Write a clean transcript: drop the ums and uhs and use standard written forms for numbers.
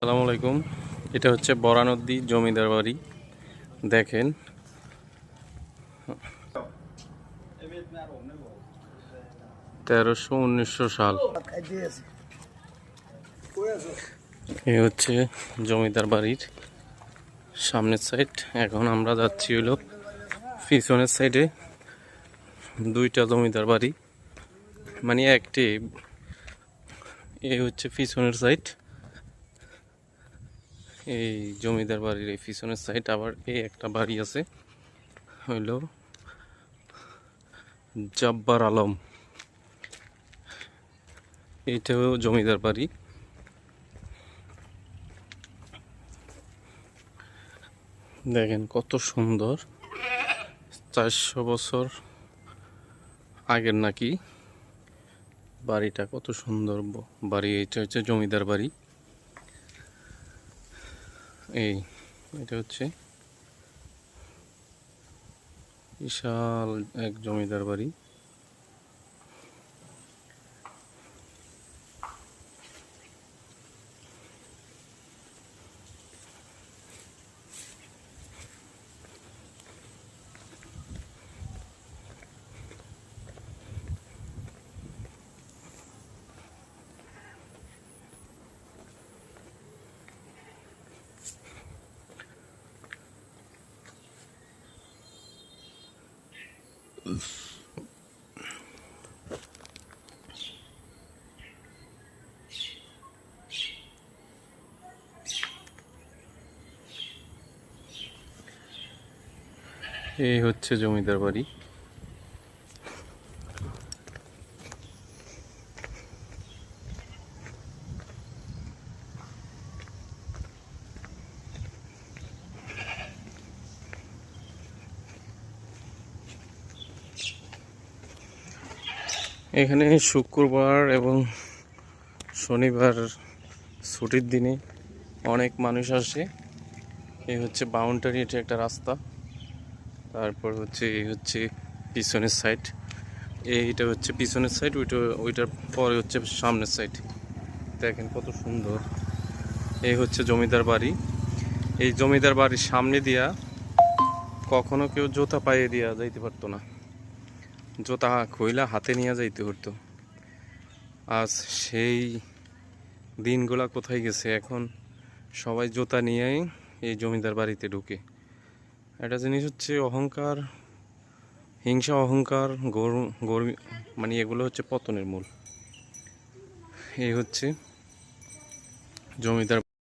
আসসালামু আলাইকুম। এটা হচ্ছে বরা নদী জমিদার বাড়ি। দেখেন 1300-1900 সাল। এই হচ্ছে জমিদার বাড়ির সামনের সাইড। এখন আমরা যাচ্ছি হলো পিছনের সাইডে। দুইটা জমিদার বাড়ি, মানে একটি। এই হচ্ছে পিছনের সাইড, এই জমিদার বাড়ির এই পিছনের সাইড। আবার এই একটা বাড়ি আছে হইল জব্বার আলম, এইটাও জমিদার বাড়ি। দেখেন কত সুন্দর, 400 বছর আগের নাকি বাড়িটা। কত সুন্দর বাড়ি। এটা হচ্ছে জমিদার বাড়ি। এটা হচ্ছে বিশাল এক জমিদার বাড়ি। এই হচ্ছে জমিদার বাড়ি। এখানে শুক্রবার এবং শনিবার ছুটির দিনে অনেক মানুষ আসে। এই হচ্ছে বাউন্ডারি, এটা একটা রাস্তা। তারপর হচ্ছে এই হচ্ছে পিছনের সাইড। এইটা হচ্ছে পিছনের সাইড, ওইটার পরে হচ্ছে সামনের সাইড। দেখেন কত সুন্দর। এই হচ্ছে জমিদার বাড়ি। এই জমিদার বাড়ির সামনে দিয়া কখনো কেউ জুতা পায়ে দিয়া যাইতে পারতো না, জুতা খইলা হাতে নিয়ে যাইতে হতো। আজ সেই দিনগুলা কোথায় গেছে? এখন সবাই জুতা নিয়েই এই জমিদার বাড়িতে ঢুকে। একটা জিনিস হচ্ছে অহংকার, হিংসা, অহংকার, গর্ব, মানে এগুলো হচ্ছে পতনের মূল। এই হচ্ছে জমিদার